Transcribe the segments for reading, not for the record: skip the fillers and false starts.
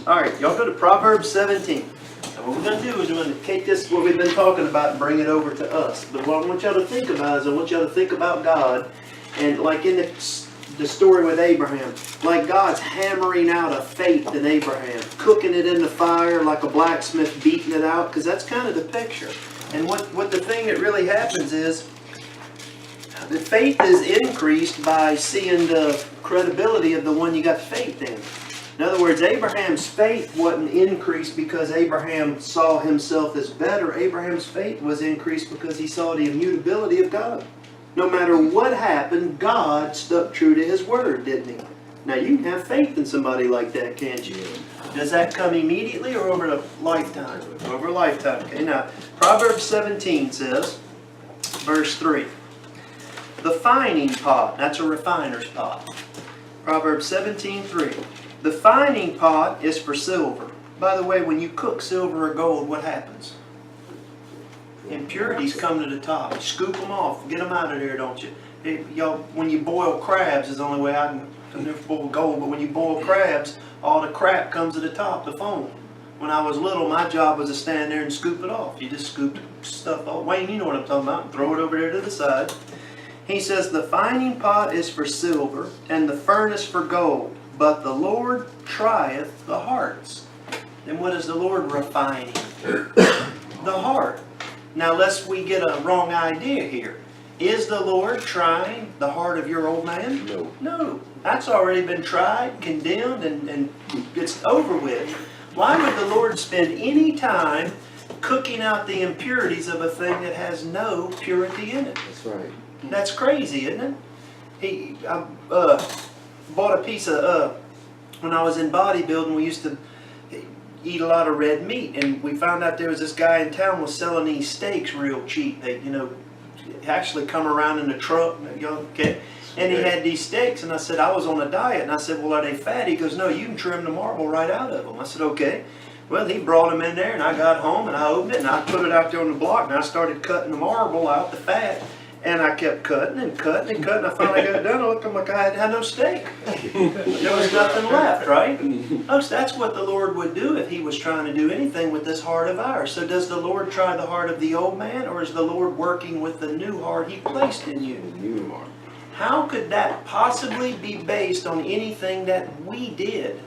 Alright, y'all go to Proverbs 17. And what we're going to do is we're going to take this, what we've been talking about, and bring it over to us. But what I want y'all to think about is I want y'all to think about God. And like in the story with Abraham, like God's hammering out a faith in Abraham, cooking it in the fire like a blacksmith beating it out, because that's kind of the picture. And what the thing that really happens is, the faith is increased by seeing the credibility of the one you got faith in. In other words, Abraham's faith wasn't increased because Abraham saw himself as better. Abraham's faith was increased because he saw the immutability of God. No matter what happened, God stuck true to His word, didn't He? Now you can have faith in somebody like that, can't you? Does that come immediately or over a lifetime? Over a lifetime. Okay, now Proverbs 17 says, verse 3. The fining pot, that's a refiner's pot. Proverbs 17:3. The fining pot is for silver. By the way, when you cook silver or gold, what happens? Impurities come to the top. You scoop them off. Get them out of there, don't you? When you boil crabs is the only way I can never boil gold, but when you boil crabs, all the crap comes to the top, the foam. When I was little, my job was to stand there and scoop it off. You just scoop stuff off. Wayne, you know what I'm talking about. Throw it over there to the side. He says, the fining pot is for silver, and the furnace for gold, but the Lord trieth the hearts. And what is the Lord refining? The heart. Now, lest we get a wrong idea here. Is the Lord trying the heart of your old man? No. No. That's already been tried, condemned, and it's over with. Why would the Lord spend any time cooking out the impurities of a thing that has no purity in it? That's right. That's crazy, isn't it? I bought a piece of, when I was in bodybuilding, we used to eat a lot of red meat, and we found out there was this guy in town was selling these steaks real cheap. They, actually come around in the truck, okay? And he had these steaks, and I said, I was on a diet, and I said, well, are they fat? He goes, no, you can trim the marble right out of them. I said, okay. Well, he brought them in there, and I got home, and I opened it, and I put it out there on the block, and I started cutting the marble out, the fat. And I kept cutting and cutting and cutting. I finally got it done. I looked like I had no steak. There was nothing left, right? Folks, that's what the Lord would do if He was trying to do anything with this heart of ours. So does the Lord try the heart of the old man, or is the Lord working with the new heart He placed in you? New heart. How could that possibly be based on anything that we did?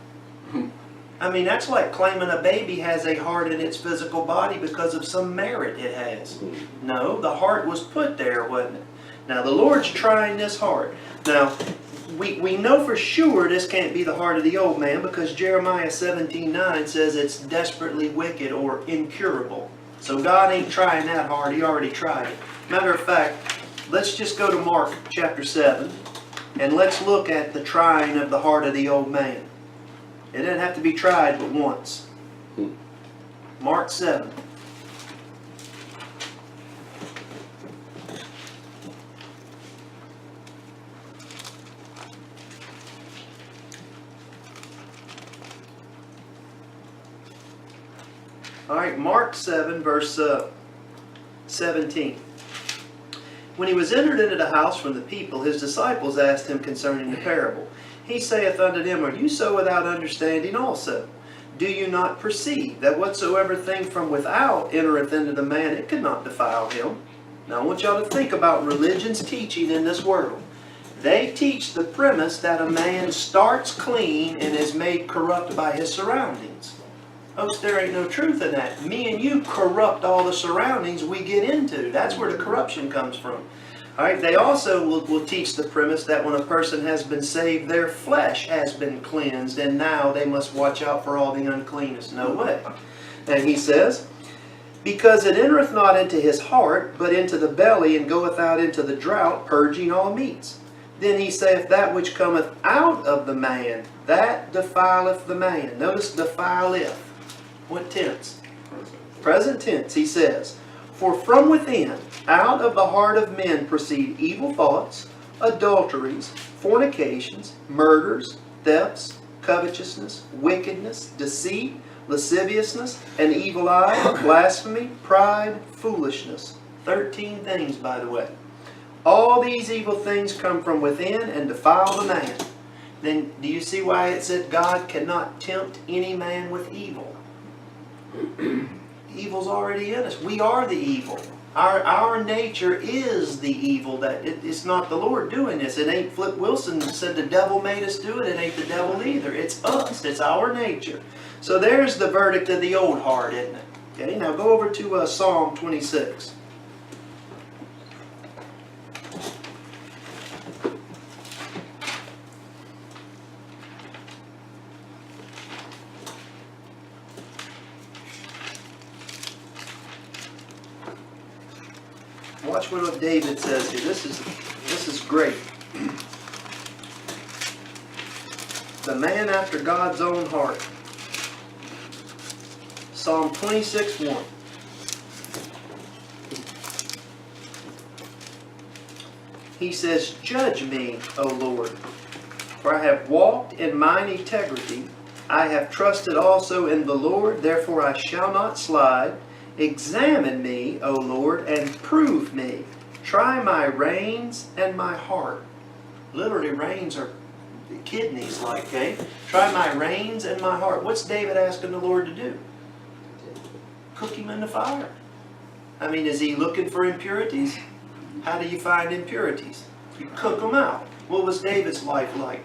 I mean, that's like claiming a baby has a heart in its physical body because of some merit it has. No, the heart was put there, wasn't it? Now, the Lord's trying this heart. Now, we know for sure this can't be the heart of the old man because Jeremiah 17:9 says it's desperately wicked or incurable. So God ain't trying that hard. He already tried it. Matter of fact, let's just go to Mark chapter 7 and let's look at the trying of the heart of the old man. It didn't have to be tried but once. Mark 7. Alright, Mark 7 verse 17. When he was entered into the house from the people, his disciples asked him concerning the parable. He saith unto them, are you so without understanding also? Do you not perceive that whatsoever thing from without entereth into the man, it cannot defile him? Now I want y'all to think about religion's teaching in this world. They teach the premise that a man starts clean and is made corrupt by his surroundings. Folks, there ain't no truth in that. Me and you corrupt all the surroundings we get into. That's where the corruption comes from. Alright, they also will teach the premise that when a person has been saved, their flesh has been cleansed, and now they must watch out for all the uncleanness. No way. And he says, because it entereth not into his heart, but into the belly, and goeth out into the drought, purging all meats. Then he saith, that which cometh out of the man, that defileth the man. Notice defileth. What tense? Present tense, he says. For from within, out of the heart of men proceed evil thoughts, adulteries, fornications, murders, thefts, covetousness, wickedness, deceit, lasciviousness, an evil eye, blasphemy, pride, foolishness. 13 things, by the way. All these evil things come from within and defile the man. then do you see why it said God cannot tempt any man with evil? Evil's already in us. We are the evil. Our nature is the evil. That it's not the Lord doing this. It ain't Flip Wilson said the devil made us do it. It ain't the devil either. It's us. It's our nature. So there's the verdict of the old heart, isn't it? Okay, now go over to Psalm 26. Watch what David says here. This is great. The man after God's own heart. Psalm 26:1. He says, "Judge me, O Lord, for I have walked in mine integrity. I have trusted also in the Lord, therefore I shall not slide. Examine me, O Lord, and prove me. Try my reins and my heart." Literally, reins are kidneys, like, okay? Try my reins and my heart. What's David asking the Lord to do? Cook him in the fire. I mean, is he looking for impurities? How do you find impurities? You cook them out. What was David's life like?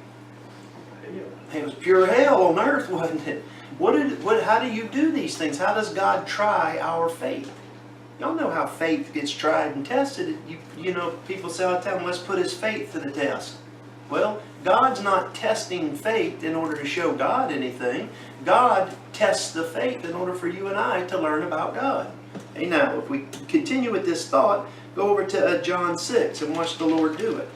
It was pure hell on earth, wasn't it? How do you do these things? How does God try our faith? Y'all know how faith gets tried and tested. You know, people say all the time, let's put his faith to the test. Well, God's not testing faith in order to show God anything. God tests the faith in order for you and I to learn about God. Hey, now, if we continue with this thought, go over to John 6 and watch the Lord do it.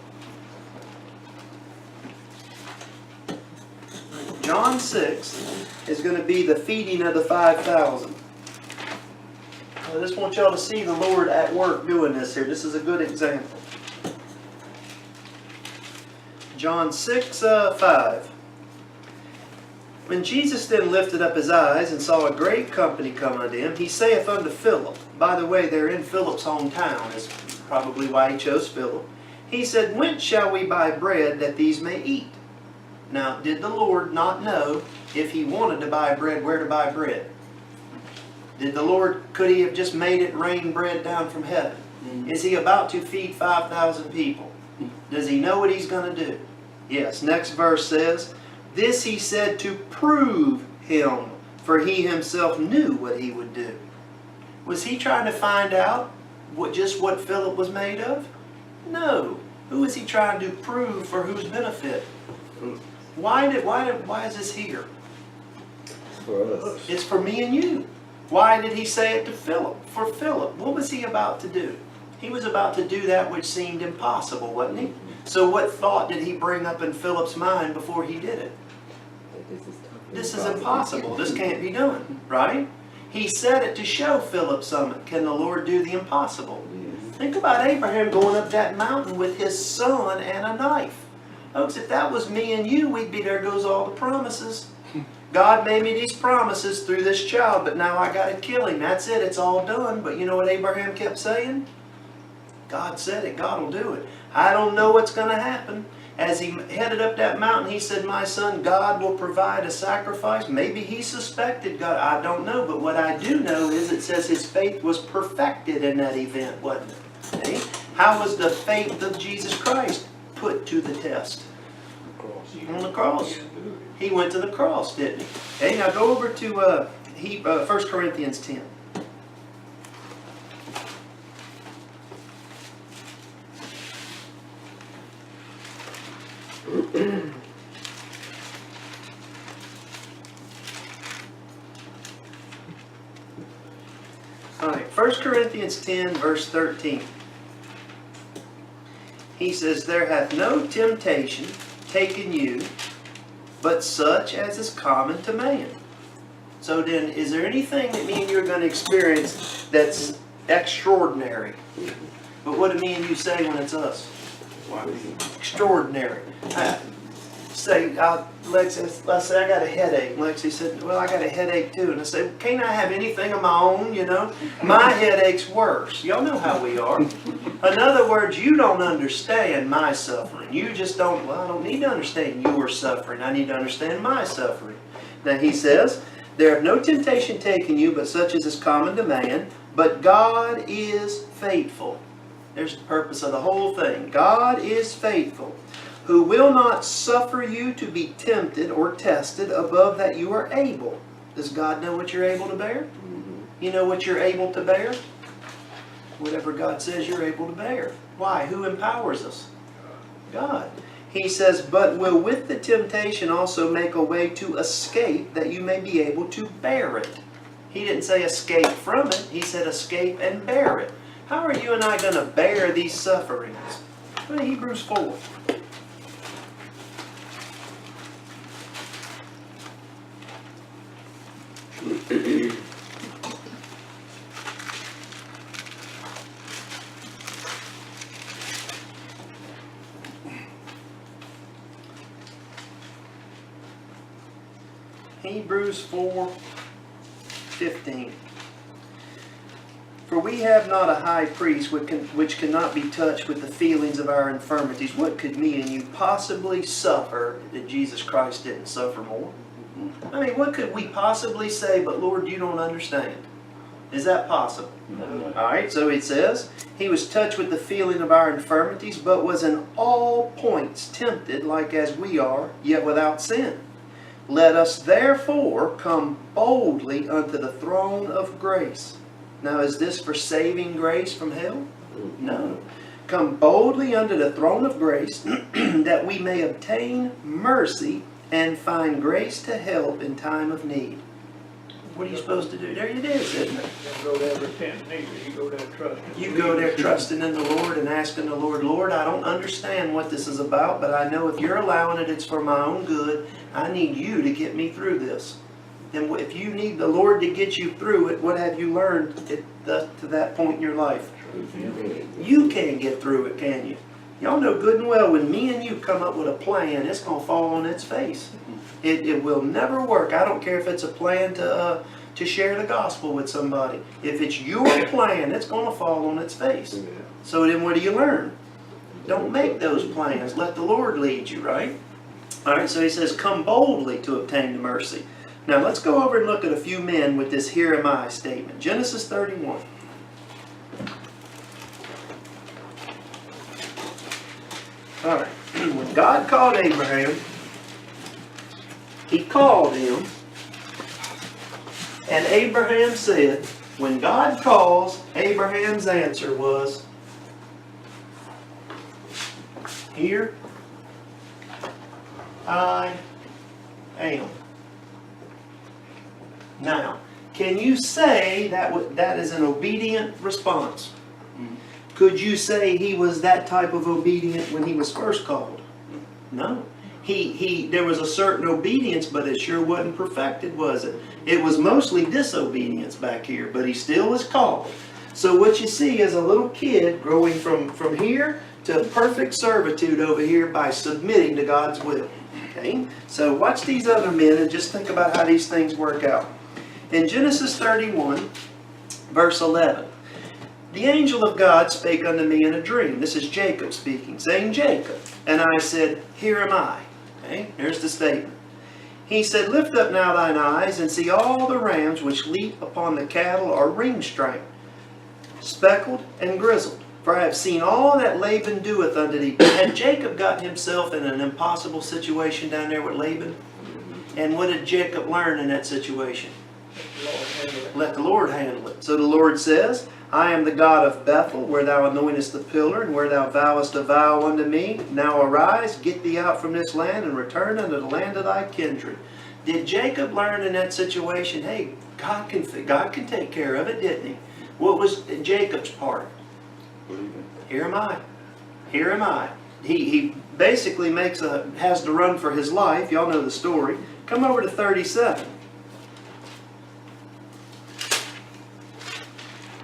John 6 is going to be the feeding of the 5,000. I just want y'all to see the Lord at work doing this here. This is a good example. John 6:5. When Jesus then lifted up his eyes and saw a great company come unto him, he saith unto Philip. By the way, they're in Philip's hometown. Is probably why he chose Philip. He said, "Whence shall we buy bread that these may eat?" Now, did the Lord not know if he wanted to buy bread, where to buy bread? Did the Lord, could he have just made it rain bread down from heaven? Is he about to feed 5,000 people? Does he know what he's going to do? Yes, next verse says, "This he said to prove him, for he himself knew what he would do." Was he trying to find out just what Philip was made of? No. Who is he trying to prove for whose benefit? Why is this here? It's for us. It's for me and you. Why did he say it to Philip? For Philip. What was he about to do? He was about to do that which seemed impossible, wasn't he? So what thought did he bring up in Philip's mind before he did it? This is impossible. This can't be done, right? He said it to show Philip something. Can the Lord do the impossible? Yes. Think about Abraham going up that mountain with his son and a knife. Folks, if that was me and you, we'd be, there goes all the promises. God made me these promises through this child, but now I got to kill him. That's it. It's all done. But you know what Abraham kept saying? God said it. God will do it. I don't know what's going to happen. As he headed up that mountain, he said, "My son, God will provide a sacrifice." Maybe he suspected God. I don't know. But what I do know is it says his faith was perfected in that event, wasn't it? See? How was the faith of Jesus Christ put to the test? On the cross. He went to the cross, didn't he? Okay, now go over to 1 Corinthians 10. All right, 1 Corinthians 10, verse 13. He says, "There hath no temptation taken you, but such as is common to man." So then, is there anything that me and you are going to experience that's extraordinary? But what do me and you say when it's us? Extraordinary. say, Lexi, I say, I got a headache. Lexi said, well, I got a headache too. And I said, can't I have anything of my own, you know? My headache's worse. Y'all know how we are. In other words, you don't understand my suffering. You just don't, well, I don't need to understand your suffering. I need to understand my suffering. Now he says, there hath no temptation taken you, but such as is common to man. But God is faithful. There's the purpose of the whole thing. God is faithful, who will not suffer you to be tempted or tested above that you are able. Does God know what you're able to bear? You know what you're able to bear? Whatever God says you're able to bear. Why? Who empowers us? God. He says, but will with the temptation also make a way to escape, that you may be able to bear it. He didn't say escape from it. He said escape and bear it. How are you and I going to bear these sufferings? Go to Hebrews 4. Hebrews 4:15. For we have not a high priest which cannot be touched with the feelings of our infirmities. What could me and you possibly suffer that Jesus Christ didn't suffer more? I mean, what could we possibly say, but Lord, you don't understand? Is that possible? No. Alright, so it says, He was touched with the feeling of our infirmities, but was in all points tempted like as we are, yet without sin. Let us therefore come boldly unto the throne of grace. Now, is this for saving grace from hell? No. Come boldly unto the throne of grace, that we may obtain mercy and find grace to help in time of need. What are you supposed to do? There it is, isn't it? You go there repenting neither. You go there trusting. You go there trusting in the Lord and asking the Lord, Lord, I don't understand what this is about, but I know if you're allowing it, it's for my own good. I need you to get me through this. And if you need the Lord to get you through it, what have you learned to that point in your life? You can't get through it, can you? Y'all know good and well when me and you come up with a plan, it's going to fall on its face. It will never work. I don't care if it's a plan to share the gospel with somebody. If it's your plan, it's going to fall on its face. So then what do you learn? Don't make those plans. Let the Lord lead you, right? All right, so he says, come boldly to obtain the mercy. Now let's go over and look at a few men with this here am I statement. Genesis 31. All right, when God called Abraham, He called him, and Abraham said, when God calls, Abraham's answer was, here I am. Now, can you say that is an obedient response? Could you say he was that type of obedient when he was first called? No. There was a certain obedience, but it sure wasn't perfected, was it? It was mostly disobedience back here, but he still was called. So what you see is a little kid growing from here to perfect servitude over here by submitting to God's will. Okay? So watch these other men and just think about how these things work out. In Genesis 31, verse 11, the angel of God spake unto me in a dream. This is Jacob speaking, saying, Jacob. And I said, here am I. Okay, there's the statement. He said, lift up now thine eyes, and see all the rams which leap upon the cattle are ring-striped, speckled, and grizzled. For I have seen all that Laban doeth unto thee. Had Jacob got himself in an impossible situation down there with Laban? And what did Jacob learn in that situation? Let the Lord handle it. So the Lord says, I am the God of Bethel, where thou anointest the pillar, and where thou vowest a vow unto me. Now arise, get thee out from this land, and return unto the land of thy kindred. Did Jacob learn in that situation, hey, God can take care of it, didn't he? What was Jacob's part? Here am I. Here am I. He basically has to run for his life. Y'all know the story. Come over to 37.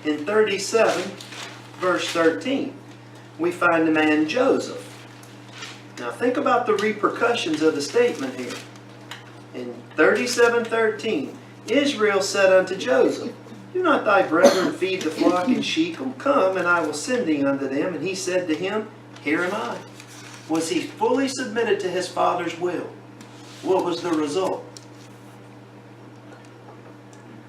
In 37, verse 13, we find the man Joseph. Now think about the repercussions of the statement here. In 37:13, Israel said unto Joseph, do not thy brethren feed the flock in Shechem? Come, and I will send thee unto them. And he said to him, here am I. Was he fully submitted to his father's will? What was the result?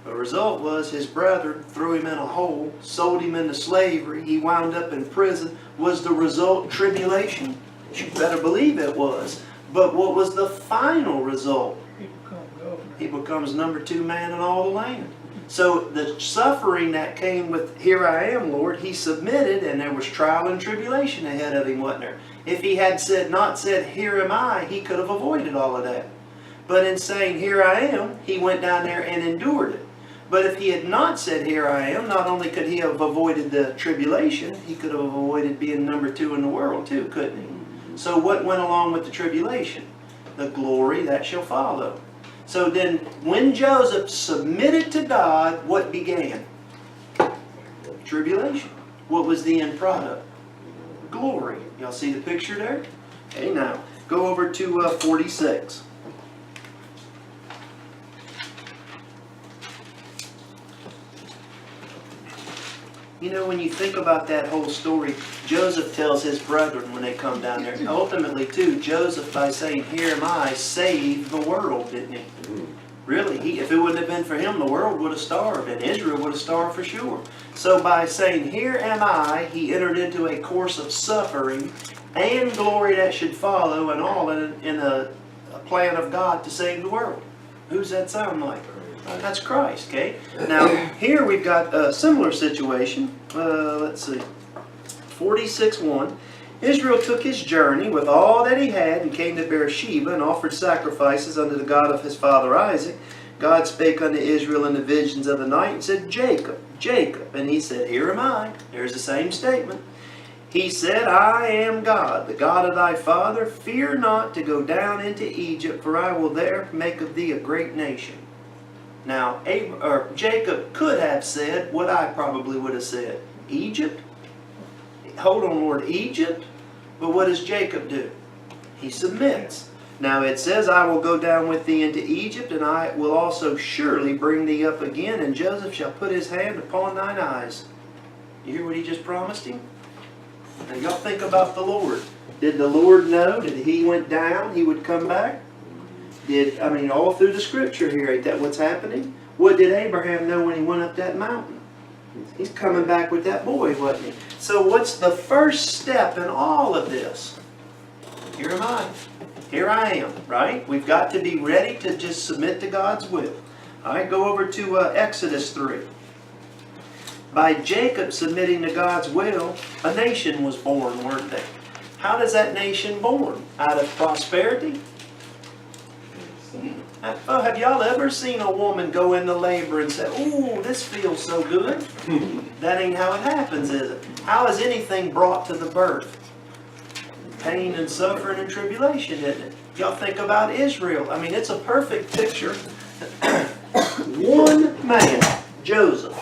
The result was his brethren threw him in a hole, sold him into slavery. He wound up in prison. Was the result tribulation? You better believe it was. But what was the final result? He becomes number 2 man in all the land. So the suffering that came with, here I am, Lord, he submitted, and there was trial and tribulation ahead of him, wasn't there? If he had not said, here am I, he could have avoided all of that. But in saying, here I am, he went down there and endured it. But if he had not said, here I am, not only could he have avoided the tribulation, he could have avoided being number 2 in the world too, couldn't he? So what went along with the tribulation? The glory that shall follow. So then, when Joseph submitted to God, what began? Tribulation. What was the end product? Glory. Y'all see the picture there? Okay, now, go over to 46. You know, when you think about that whole story, Joseph tells his brethren when they come down there. Ultimately, too, Joseph, by saying, here am I, saved the world, didn't he? Really, if it wouldn't have been for him, the world would have starved, and Israel would have starved for sure. So by saying, here am I, he entered into a course of suffering and glory that should follow, and all in a plan of God to save the world. Who's that sound like? That's Christ, okay? Now, here we've got a similar situation. Let's see. 46:1. Israel took his journey with all that he had and came to Beersheba and offered sacrifices unto the God of his father Isaac. God spake unto Israel in the visions of the night and said, Jacob, Jacob. And he said, here am I. There's the same statement. He said, I am God, the God of thy father. Fear not to go down into Egypt, for I will there make of thee a great nation. Now, Jacob could have said what I probably would have said. Egypt? Hold on, Lord, Egypt? But what does Jacob do? He submits. Now it says, I will go down with thee into Egypt, and I will also surely bring thee up again, and Joseph shall put his hand upon thine eyes. You hear what he just promised him? Now y'all think about the Lord. Did the Lord know that he went down, he would come back? All through the scripture here, ain't that what's happening? What did Abraham know when he went up that mountain? He's coming back with that boy, wasn't he? So what's the first step in all of this? Here am I. Here I am, right? We've got to be ready to just submit to God's will. All right, go over to Exodus 3. By Jacob submitting to God's will, a nation was born, weren't they? How does that nation born? Out of prosperity? Have y'all ever seen a woman go into labor and say, ooh, this feels so good? That ain't how it happens, is it? How is anything brought to the birth? Pain and suffering and tribulation, isn't it? Y'all think about Israel. It's a perfect picture. One man, Joseph,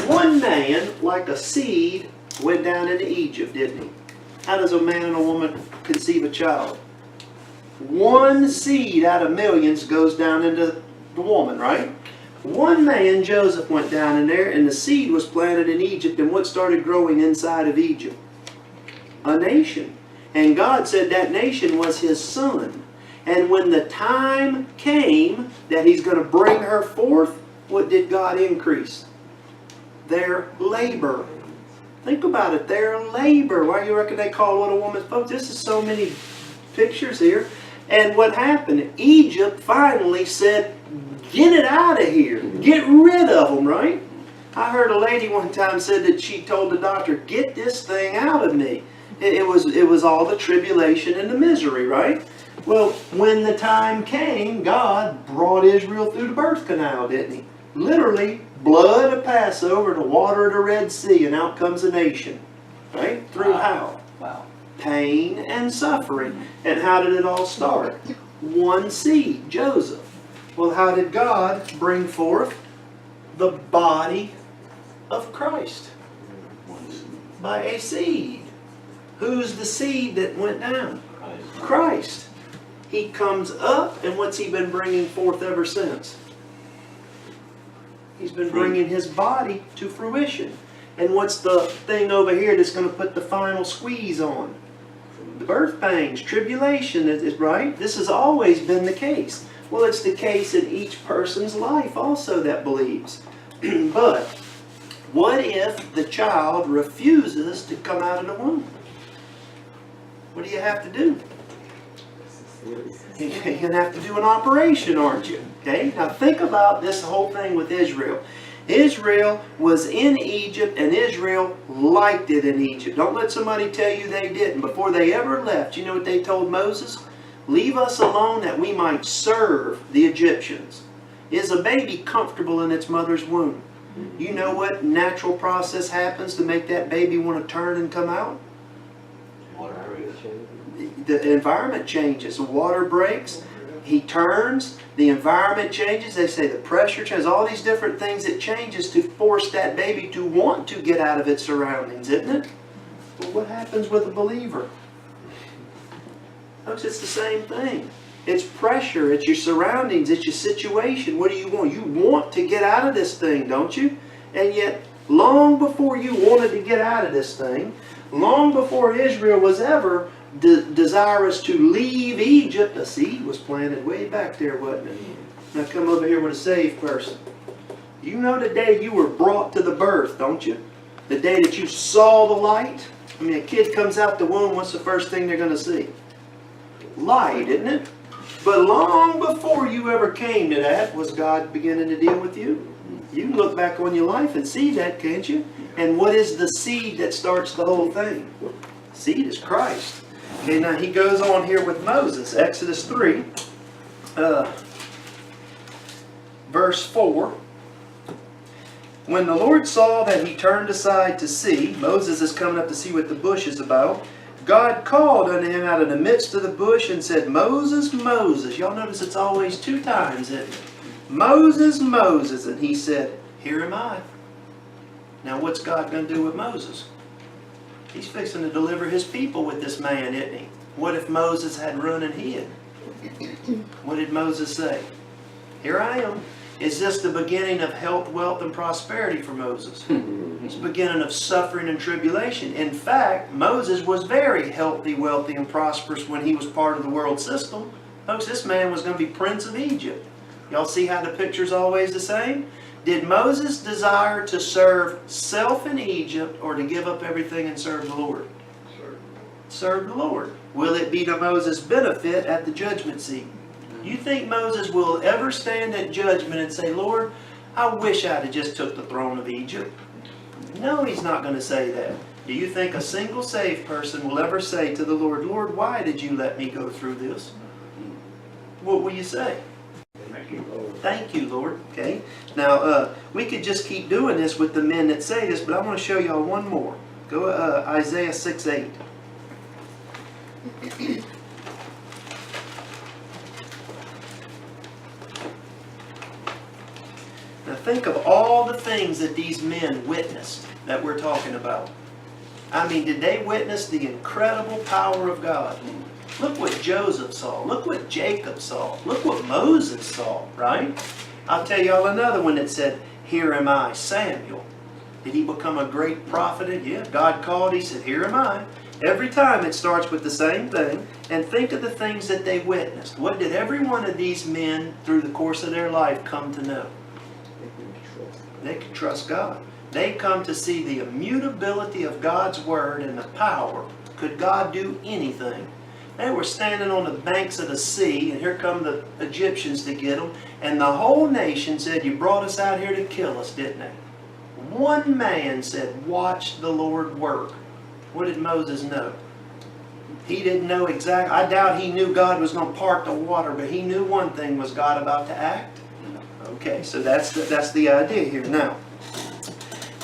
one man, like a seed, went down into Egypt, didn't he? How does a man and a woman conceive a child? One seed out of millions goes down into the woman, right? One man, Joseph, went down in there, and the seed was planted in Egypt, and what started growing inside of Egypt? A nation. And God said that nation was his son. And when the time came that he's going to bring her forth, what did God increase? Their labor. Think about it, their labor. Why do you reckon they call what a woman spoke? This is so many pictures here. And what happened? Egypt finally said, get it out of here. Get rid of them, right? I heard a lady one time said that she told the doctor, get this thing out of me. It was all the tribulation and the misery, right? Well, when the time came, God brought Israel through the birth canal, didn't he? Literally, blood of Passover, the water of the Red Sea, and out comes a nation. Right? Through how? Wow. Pain and suffering. And how did it all start? One seed, Joseph. Well, how did God bring forth the body of Christ? By a seed. Who's the seed that went down? Christ. He comes up, and what's he been bringing forth ever since? He's been bringing his body to fruition. And what's the thing over here that's going to put the final squeeze on? The birth pangs, tribulation, is right? This has always been the case. Well, it's the case in each person's life also that believes. But what if the child refuses to come out of the womb? What do you have to do? You're going to have to do an operation, aren't you? Okay? Now think about this whole thing with Israel. Israel was in Egypt, and Israel liked it in Egypt. Don't let somebody tell you they didn't. Before they ever left, you know what they told Moses? Leave us alone that we might serve the Egyptians. Is a baby comfortable in its mother's womb? You know what natural process happens to make that baby want to turn and come out? The environment changes. The water breaks. He turns. The environment changes. They say the pressure changes. All these different things it changes to force that baby to want to get out of its surroundings, isn't it? But what happens with a believer? Folks, it's the same thing. It's pressure. It's your surroundings. It's your situation. What do you want? You want to get out of this thing, don't you? And yet, long before you wanted to get out of this thing, long before Israel was ever desirous to leave Egypt, a seed was planted way back there, wasn't it? Now come over here with a saved person. You know the day you were brought to the birth, don't you? The day that you saw the light. I mean, a kid comes out the womb, what's the first thing they're going to see? Light, isn't it? But long before you ever came to that, was God beginning to deal with you? You can look back on your life and see that, can't you? And what is the seed that starts the whole thing? Seed is Christ. Okay, now he goes on here with Moses. Exodus 3, verse 4. When the Lord saw that he turned aside to see, Moses is coming up to see what the bush is about. God called unto him out of the midst of the bush and said, Moses, Moses. Y'all notice it's always 2 times, isn't it? Moses, Moses. And he said, here am I. Now what's God going to do with Moses? He's fixing to deliver his people with this man, isn't he? What if Moses had run and hid? What did Moses say? Here I am. Is this the beginning of health, wealth, and prosperity for Moses? It's the beginning of suffering and tribulation. In fact, Moses was very healthy, wealthy, and prosperous when he was part of the world system. Folks, this man was going to be Prince of Egypt. Y'all see how the picture's always the same? Did Moses desire to serve self in Egypt or to give up everything and serve the Lord? Serve the Lord. Will it be to Moses' benefit at the judgment seat? You think Moses will ever stand at judgment and say, Lord, I wish I'd have just took the throne of Egypt? No, he's not going to say that. Do you think a single saved person will ever say to the Lord, Lord, why did you let me go through this? What will you say? Thank you, Lord. Thank you, Lord. Okay. Now, we could just keep doing this with the men that say this, but I want to show y'all one more. Go Isaiah 6:8. Now think of all the things that these men witnessed that we're talking about. I mean, did they witness the incredible power of God? Look what Joseph saw. Look what Jacob saw. Look what Moses saw, right? I'll tell y'all another one that said, here am I, Samuel. Did he become a great prophet? Yeah, God called, he said, here am I. Every time it starts with the same thing. And think of the things that they witnessed. What did every one of these men through the course of their life come to know? They could trust God. They come to see the immutability of God's word and the power. Could God do anything? They were standing on the banks of the sea, and here come the Egyptians to get them. And the whole nation said, you brought us out here to kill us, didn't they? One man said, watch the Lord work. What did Moses know? He didn't know exactly. I doubt he knew God was going to part the water, but he knew one thing. Was God about to act? Okay, so that's the idea here. Now,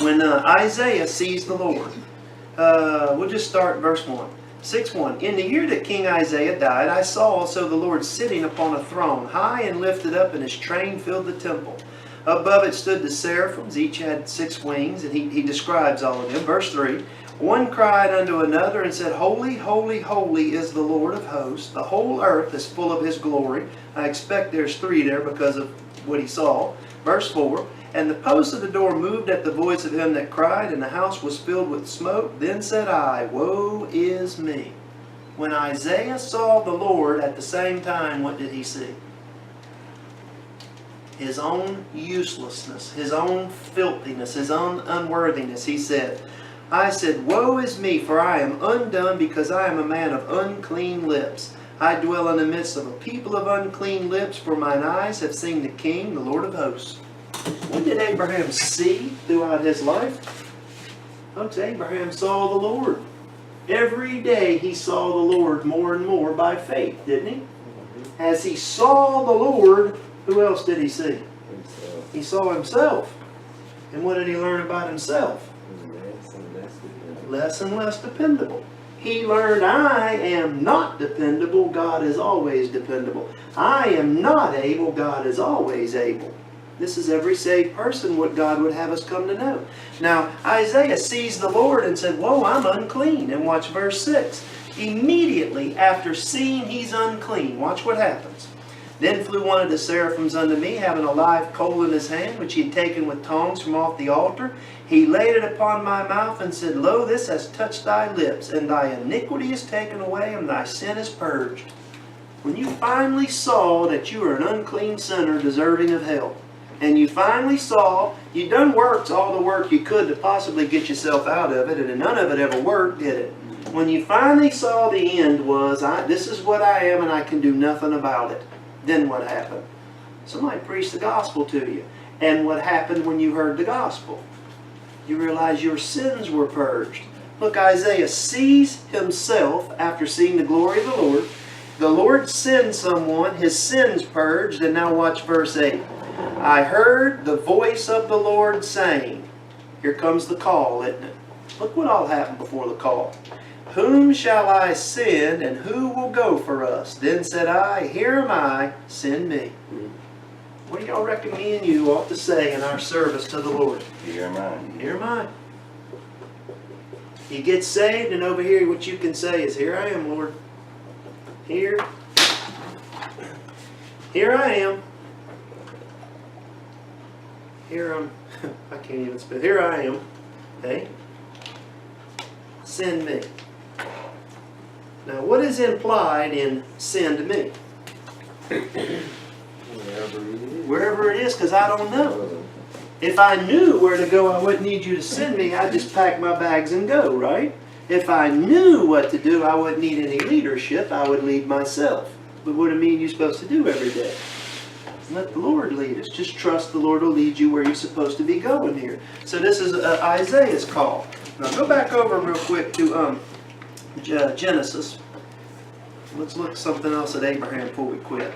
when Isaiah sees the Lord, we'll just start verse 1. 6:1. In the year that King Isaiah died, I saw also the Lord sitting upon a throne, high and lifted up, and his train filled the temple. Above it stood the seraphims, each had 6 wings, and he describes all of them. Verse 3. One cried unto another and said, Holy, holy, holy is the Lord of hosts. The whole earth is full of his glory. I expect there's 3 there because of what he saw. Verse 4. And the posts of the door moved at the voice of him that cried, and the house was filled with smoke. Then said I, Woe is me. When Isaiah saw the Lord at the same time, what did he see? His own uselessness, his own filthiness, his own unworthiness. He said, I said, Woe is me, for I am undone, because I am a man of unclean lips. I dwell in the midst of a people of unclean lips, for mine eyes have seen the King, the Lord of hosts. What did Abraham see throughout his life? Folks, Abraham saw the Lord. Every day he saw the Lord more and more by faith, didn't he? As he saw the Lord, who else did he see? Himself. He saw himself. And what did he learn about himself? Less and less dependable. He learned, I am not dependable, God is always dependable. I am not able, God is always able. This is every saved person, what God would have us come to know. Now, Isaiah sees the Lord and said, Whoa, I'm unclean. And watch verse 6. Immediately after seeing he's unclean, watch what happens. Then flew one of the seraphims unto me, having a live coal in his hand, which he had taken with tongs from off the altar. He laid it upon my mouth and said, Lo, this has touched thy lips, and thy iniquity is taken away, and thy sin is purged. When you finally saw that you were an unclean sinner deserving of hell, and you finally saw you done worked all the work you could to possibly get yourself out of it, and none of it ever worked, did it? When you finally saw the end was, this is what I am, and I can do nothing about it. Then what happened? Somebody preached the gospel to you. And what happened when you heard the gospel? You realize your sins were purged. Look, Isaiah sees himself after seeing the glory of the Lord. The Lord sends someone, his sins purged, and now watch verse 8. I heard the voice of the Lord saying, here comes the call, isn't it? Look what all happened before the call. Whom shall I send, and who will go for us? Then said I, Here am I, send me. What do y'all reckon me and you ought to say in our service to the Lord? Here am I. Here am I. You get saved, and over here what you can say is, Here I am, Lord. Here I am. I can't even spell. Here I am. Okay? Send me. Now, what is implied in send me? Wherever it is, because I don't know. If I knew where to go, I wouldn't need you to send me. I'd just pack my bags and go, right? If I knew what to do, I wouldn't need any leadership. I would lead myself. But what do you mean you're supposed to do every day? Let the Lord lead us. Just trust the Lord will lead you where you're supposed to be going here. So this is Isaiah's call. Now go back over real quick to Genesis. Let's look something else at Abraham before we quit.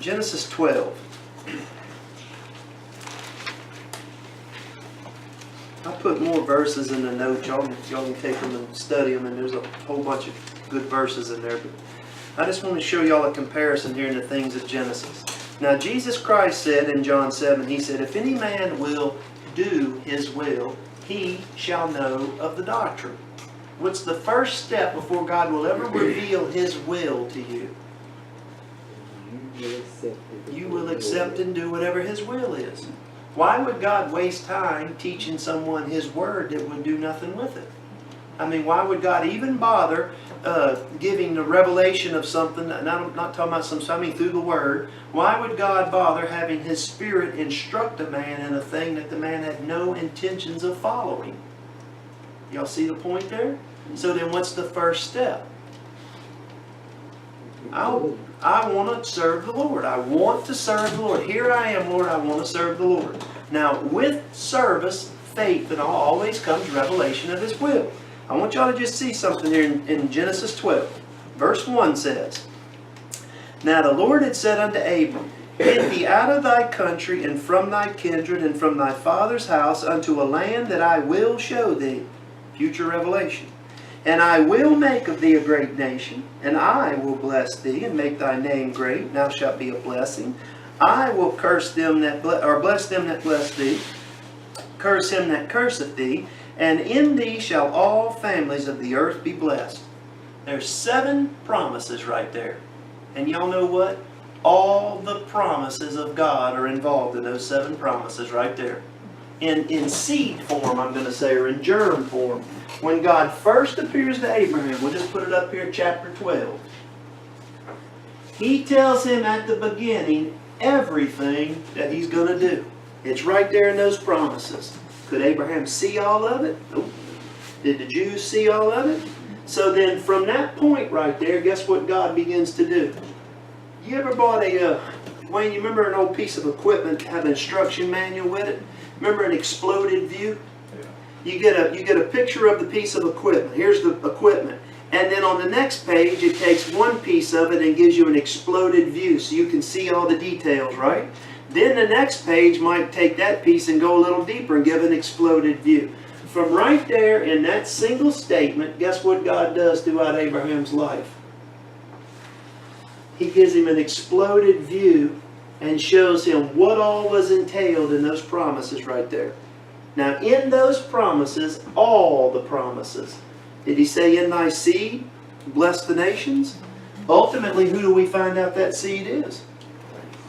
Genesis 12. I put more verses in the note. Y'all can take them and study them, and there's a whole bunch of good verses in there. But I just want to show y'all a comparison here in the things of Genesis. Now Jesus Christ said in John 7, He said, If any man will do His will, he shall know of the doctrine. What's the first step before God will ever reveal His will to you? You will accept and do whatever His will is. Why would God waste time teaching someone His word that would do nothing with it? I mean, why would God even bother giving the revelation of something, and I'm not talking about through the Word, why would God bother having His Spirit instruct a man in a thing that the man had no intentions of following? Y'all see the point there? So then what's the first step? I want to serve the Lord. I want to serve the Lord. Here I am, Lord, I want to serve the Lord. Now, with service, faith, and always comes revelation of His will. I want y'all to just see something here in Genesis 12. Verse 1 says, Now the Lord had said unto Abram, Get thee out of thy country, and from thy kindred, and from thy father's house, unto a land that I will show thee. Future revelation. And I will make of thee a great nation, and I will bless thee, and make thy name great. Thou shalt be a blessing. I will curse them that bless them that bless thee, curse him that curseth thee, and in thee shall all families of the earth be blessed. There's 7 promises right there. And y'all know what? All the promises of God are involved in those 7 promises right there. In seed form, I'm going to say, or in germ form. When God first appears to Abraham, we'll just put it up here, chapter 12. He tells him at the beginning everything that he's going to do. It's right there in those promises. Could Abraham see all of it? Nope. Did the Jews see all of it? So then from that point right there, guess what God begins to do? You ever bought Wayne, you remember an old piece of equipment that had an instruction manual with it? Remember an exploded view? Yeah. You get a picture of the piece of equipment. Here's the equipment. And then on the next page, it takes one piece of it and gives you an exploded view so you can see all the details, right? Then the next page might take that piece and go a little deeper and give an exploded view. From right there in that single statement, guess what God does throughout Abraham's life? He gives him an exploded view and shows him what all was entailed in those promises right there. Now in those promises, all the promises, did he say in thy seed, bless the nations? Ultimately, who do we find out that seed is?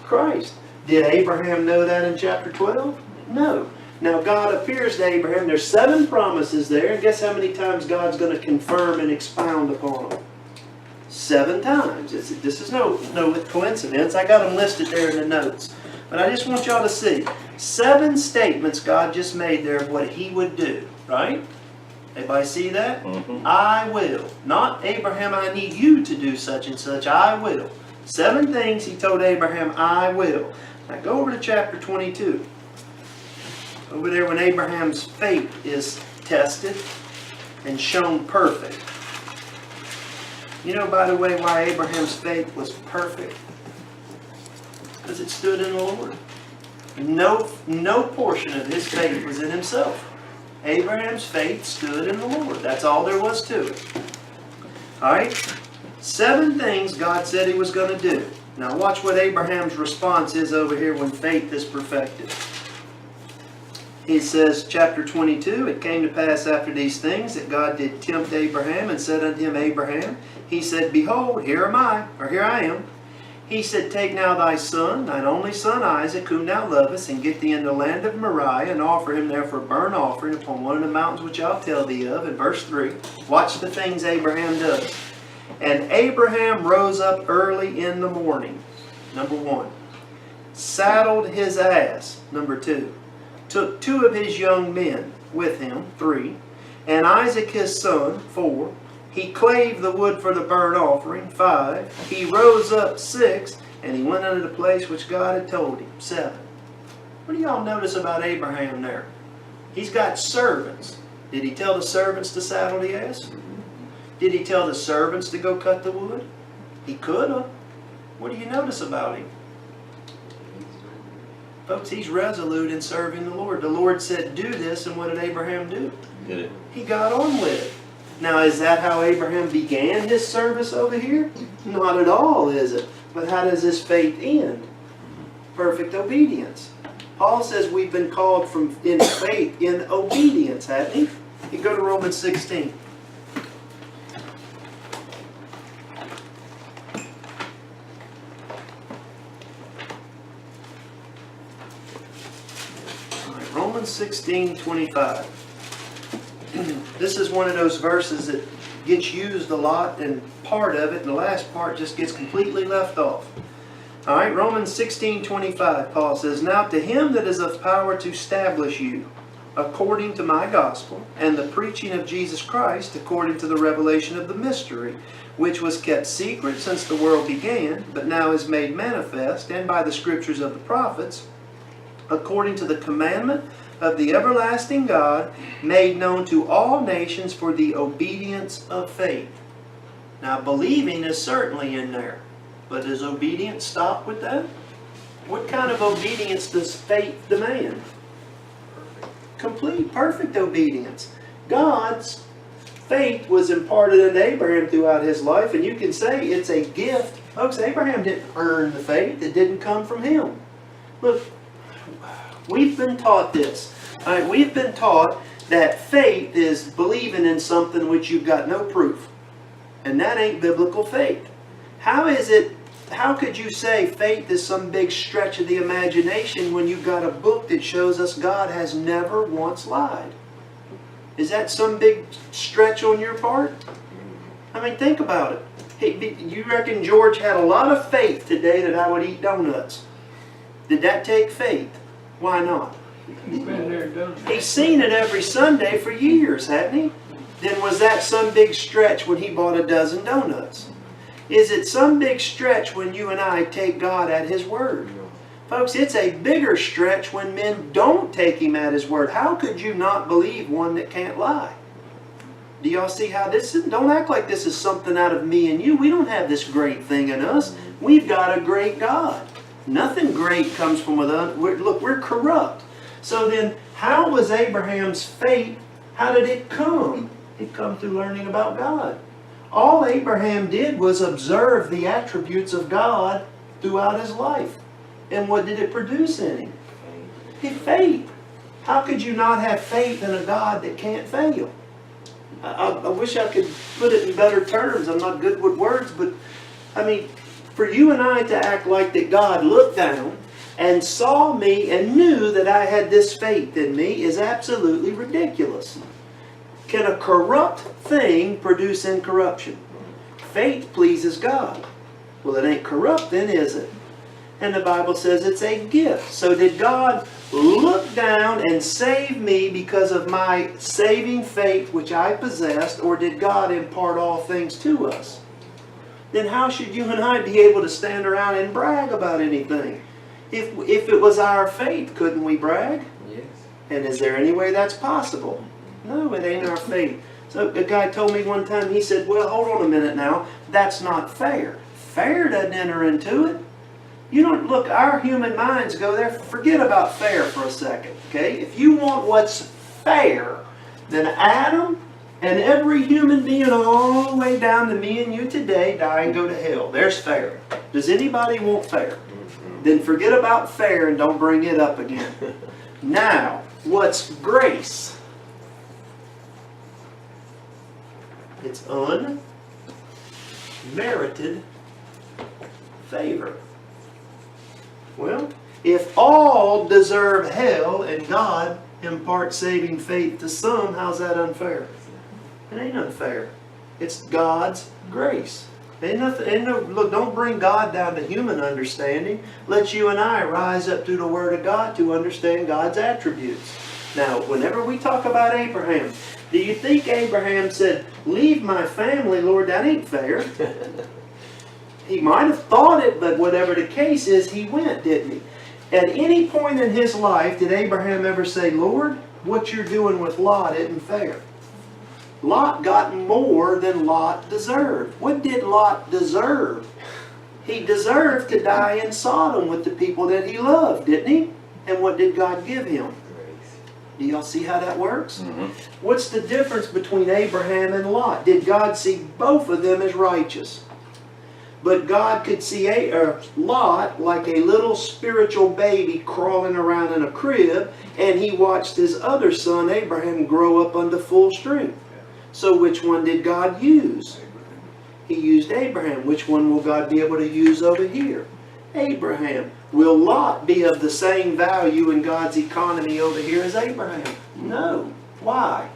Christ. Did Abraham know that in chapter 12? No. Now God appears to Abraham. There's 7 promises there. And guess how many times God's going to confirm and expound upon them? 7 times. This is no coincidence. I got them listed there in the notes. But I just want y'all to see. 7 statements God just made there of what he would do. Right? Everybody see that? Mm-hmm. I will. Not Abraham, I need you to do such and such. I will. 7 things he told Abraham, I will. Now go over to chapter 22. Over there when Abraham's faith is tested and shown perfect. You know, by the way, why Abraham's faith was perfect? Because it stood in the Lord. No portion of his faith was in himself. Abraham's faith stood in the Lord. That's all there was to it. Alright? 7 things God said he was going to do. Now watch what Abraham's response is over here when faith is perfected. He says, chapter 22, it came to pass after these things that God did tempt Abraham and said unto him, Abraham, he said, behold, here I am. He said, take now thy son, thine only son Isaac, whom thou lovest, and get thee in the land of Moriah, and offer him there for a burnt offering upon one of the mountains which I'll tell thee of. In verse 3, watch the things Abraham does. And Abraham rose up early in the morning, number 1. Saddled his ass, number 2. Took 2 of his young men with him, 3. And Isaac his son, 4. He clave the wood for the burnt offering, 5. He rose up, 6. And he went unto the place which God had told him, 7. What do y'all notice about Abraham there? He's got servants. Did he tell the servants to saddle the ass? Did he tell the servants to go cut the wood? He could have. What do you notice about him? Folks, he's resolute in serving the Lord. The Lord said, do this, and what did Abraham do? Did it? He got on with it. Now, is that how Abraham began his service over here? Not at all, is it? But how does his faith end? Perfect obedience. Paul says we've been called from in faith in obedience, hasn't he? You go to Romans 16. Romans 16:25. This is one of those verses that gets used a lot, and part of it, and the last part just gets completely left off. Alright, Romans 16:25, Paul says, now to him that is of power to establish you, according to my gospel, and the preaching of Jesus Christ, according to the revelation of the mystery, which was kept secret since the world began, but now is made manifest, and by the scriptures of the prophets, according to the commandment of the everlasting God, made known to all nations for the obedience of faith. Now, believing is certainly in there, but does obedience stop with that? What kind of obedience does faith demand? Complete, perfect obedience. God's faith was imparted into Abraham throughout his life, and you can say it's a gift. Folks, Abraham didn't earn the faith. It didn't come from him. Look, we've been taught this. All right, we've been taught that faith is believing in something which you've got no proof. And that ain't biblical faith. How could you say faith is some big stretch of the imagination when you've got a book that shows us God has never once lied? Is that some big stretch on your part? I mean, think about it. Hey, you reckon George had a lot of faith today that I would eat donuts? Did that take faith? Why not? He's been there and done that. He's seen it every Sunday for years, hasn't he? Then was that some big stretch when he bought a dozen donuts? Is it some big stretch when you and I take God at His word? Folks, it's a bigger stretch when men don't take Him at His word. How could you not believe one that can't lie? Do y'all see how this is? Don't act like this is something out of me and you. We don't have this great thing in us. We've got a great God. Nothing great comes from within. Look, we're corrupt. So then, how was Abraham's faith? How did it come? It come through learning about God. All Abraham did was observe the attributes of God throughout his life. And what did it produce in him? Faith. How could you not have faith in a God that can't fail? I wish I could put it in better terms. I'm not good with words, but I mean, for you and I to act like that God looked down and saw me and knew that I had this faith in me is absolutely ridiculous. Can a corrupt thing produce incorruption? Faith pleases God. Well, it ain't corrupt then, is it? And the Bible says it's a gift. So did God look down and save me because of my saving faith which I possessed, or did God impart all things to us? Then how should you and I be able to stand around and brag about anything? If it was our faith, couldn't we brag? Yes. And is there any way that's possible? No, it ain't our faith. So a guy told me one time, he said, well, hold on a minute now, that's not fair. Fair doesn't enter into it. You don't, look, our human minds go there. Forget about fair for a second, okay? If you want what's fair, then Adam and every human being all the way down to me and you today die and go to hell. There's fair. Does anybody want fair? Then forget about fair and don't bring it up again. Now, what's grace? It's unmerited favor. Well, if all deserve hell and God imparts saving faith to some, how's that unfair? It ain't unfair. It's God's grace. Look, don't bring God down to human understanding. Let you and I rise up through the Word of God to understand God's attributes. Now, whenever we talk about Abraham, do you think Abraham said, leave my family, Lord, that ain't fair? He might have thought it, but whatever the case is, he went, didn't he? At any point in his life, did Abraham ever say, Lord, what you're doing with Lot isn't fair? Lot got more than Lot deserved. What did Lot deserve? He deserved to die in Sodom with the people that he loved, didn't he? And what did God give him? Do y'all see how that works? Mm-hmm. What's the difference between Abraham and Lot? Did God see both of them as righteous? But God could see Lot like a little spiritual baby crawling around in a crib, and he watched his other son, Abraham, grow up unto full strength. So which one did God use? He used Abraham. Which one will God be able to use over here? Abraham. Will Lot be of the same value in God's economy over here as Abraham? No. Why?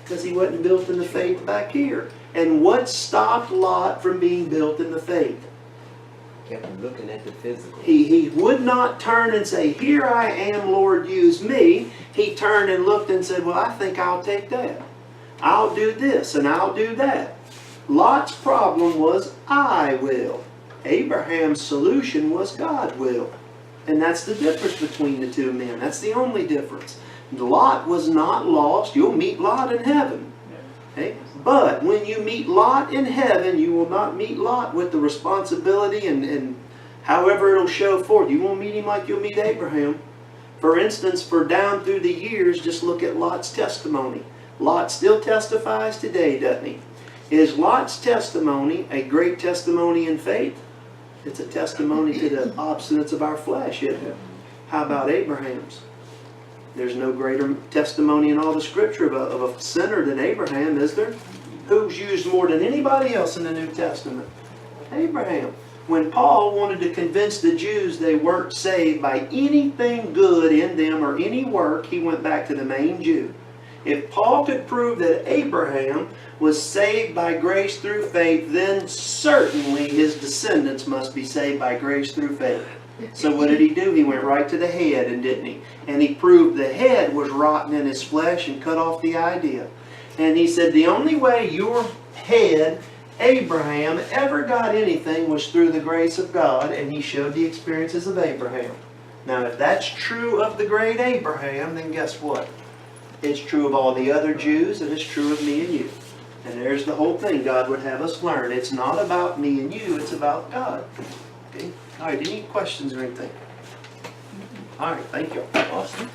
Because he wasn't built in the faith back here. And what stopped Lot from being built in the faith? Kept looking at the physical. He would not turn and say, here I am, Lord, use me. He turned and looked and said, well, I think I'll take that. I'll do this and I'll do that. Lot's problem was, I will. Abraham's solution was, God will. And that's the difference between the two men. That's the only difference. Lot was not lost. You'll meet Lot in heaven. Okay? But when you meet Lot in heaven, you will not meet Lot with the responsibility and however it'll show forth. You won't meet him like you'll meet Abraham. For instance, for down through the years, just look at Lot's testimony. Lot still testifies today, doesn't he? Is Lot's testimony a great testimony in faith? It's a testimony to the obstinance of our flesh, isn't it? How about Abraham's? There's no greater testimony in all the Scripture of a sinner than Abraham, is there? Who's used more than anybody else in the New Testament? Abraham. When Paul wanted to convince the Jews they weren't saved by anything good in them or any work, he went back to the main Jew. If Paul could prove that Abraham was saved by grace through faith, then certainly his descendants must be saved by grace through faith. So what did he do? He went right to the head, and didn't he? And he proved the head was rotten in his flesh and cut off the idea. And he said the only way your head, Abraham, ever got anything was through the grace of God, and he showed the experiences of Abraham. Now if that's true of the great Abraham, then guess what? It's true of all the other Jews, and it's true of me and you. And there's the whole thing God would have us learn. It's not about me and you, it's about God. Okay? All right, any questions or anything? All right, thank you. Awesome.